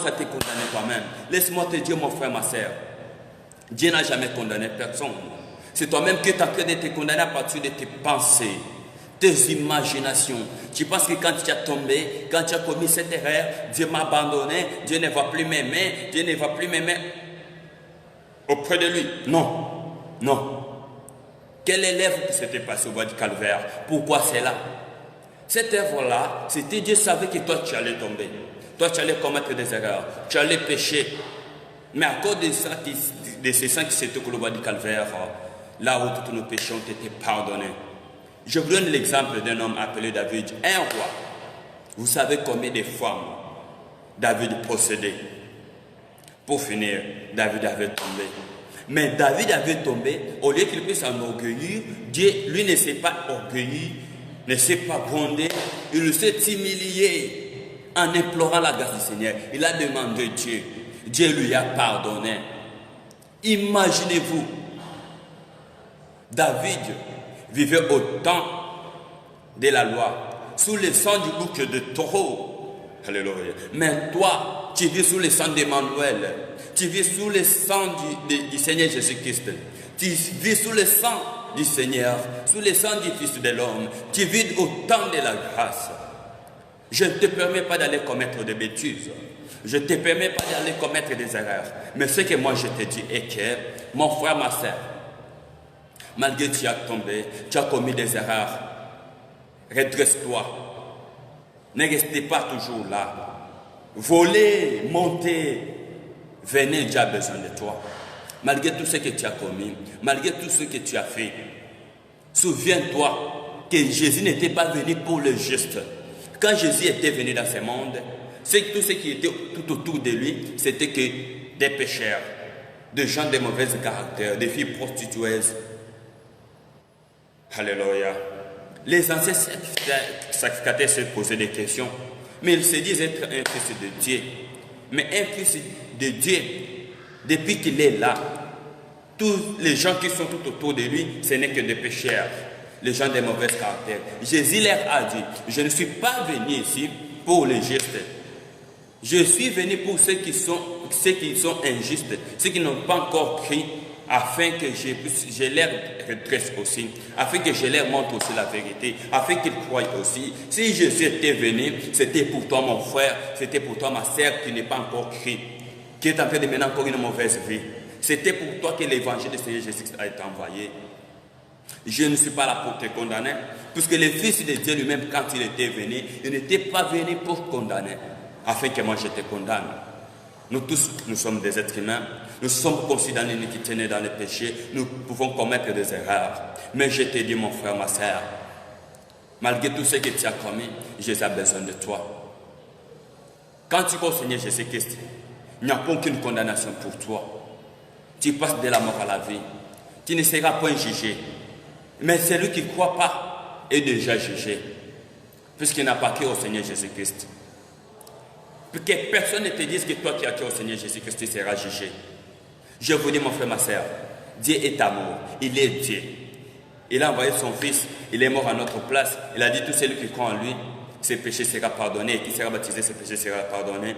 commences à te condamner toi-même. Laisse-moi te dire, mon frère, ma sœur, Dieu n'a jamais condamné personne. C'est toi-même qui es en train de te condamner à partir de tes pensées, tes imaginations. Tu penses que quand tu as tombé, quand tu as commis cette erreur, Dieu m'a abandonné, Dieu ne va plus m'aimer, Dieu ne va plus m'aimer auprès de lui. Non, non. Quelle est l'œuvre qui s'était passée au bois du calvaire? Pourquoi c'est là? Cette œuvre-là, c'était Dieu savait que toi tu allais tomber. Toi tu allais commettre des erreurs, tu allais pécher. Mais à cause de ces sang qui s'étaient au bois du calvaire, là où tous nos péchés ont été pardonnés. Je vous donne l'exemple d'un homme appelé David, un roi. Vous savez combien de femmes David possédait. Pour finir, David avait tombé. Mais David avait tombé, au lieu qu'il puisse s'enorgueillir, Dieu, lui, ne s'est pas orgueilli, ne s'est pas grondé, il s'est humilié en implorant la grâce du Seigneur. Il a demandé Dieu. Dieu lui a pardonné. Imaginez-vous, David vivait au temps de la loi, sous le sang du bouc de taureau. Alléluia. Mais toi, tu vis sous le sang d'Emmanuel. Tu vis sous le sang du Seigneur Jésus-Christ. Tu vis sous le sang du Seigneur, sous le sang du Fils de l'homme. Tu vis au temps de la grâce. Je ne te permets pas d'aller commettre des bêtises. Je ne te permets pas d'aller commettre des erreurs. Mais ce que moi je te dis est que, mon frère, ma soeur, malgré que tu as tombé, tu as commis des erreurs, redresse-toi. Ne restez pas toujours là. Voler, monter, venez, Dieu a besoin de toi. Malgré tout ce que tu as commis, malgré tout ce que tu as fait, souviens-toi que Jésus n'était pas venu pour le juste. Quand Jésus était venu dans ce monde, tout ce qui était tout autour de lui, c'était que des pécheurs, des gens de mauvais caractère, des filles prostituées. Alléluia. Les anciens sacrificateurs se posaient des questions, mais ils se disent être un fils de Dieu. Mais un fils de Dieu, depuis qu'il est là, tous les gens qui sont tout autour de lui, ce n'est que des pécheurs, les gens de mauvais caractère. Jésus leur a dit, je ne suis pas venu ici pour les justes. Je suis venu pour ceux qui sont injustes, ceux qui n'ont pas encore crié, afin que je leur redresse aussi, afin que je leur montre aussi la vérité, afin qu'ils croient aussi. Si Jésus était venu, c'était pour toi mon frère, c'était pour toi ma sœur qui n'est pas encore crié, qui est en train de mener encore une mauvaise vie. C'était pour toi que l'évangile du Seigneur Jésus a été envoyé. Je ne suis pas là pour te condamner, puisque le Fils de Dieu lui-même, quand il était venu, il n'était pas venu pour condamner, afin que moi je te condamne. Nous tous, nous sommes des êtres humains, nous sommes considérés iniquité nés dans le péché, nous pouvons commettre des erreurs. Mais je te dis, mon frère, ma sœur, malgré tout ce que tu as commis, Jésus a besoin de toi. Quand tu crois au Seigneur Jésus-Christ, il n'y a aucune condamnation pour toi. Tu passes de la mort à la vie. Tu ne seras point jugé. Mais celui qui ne croit pas est déjà jugé, puisqu'il n'a pas cru au Seigneur Jésus-Christ. Que personne ne te dise que toi qui as cru au Seigneur Jésus-Christ, tu seras jugé. Je vous dis, mon frère, ma sœur, Dieu est amour, il est Dieu. Il a envoyé son Fils, il est mort à notre place. Il a dit, tout celui qui croit en lui, ses péchés seront pardonnés, et qui sera baptisé, ses péchés seront pardonnés.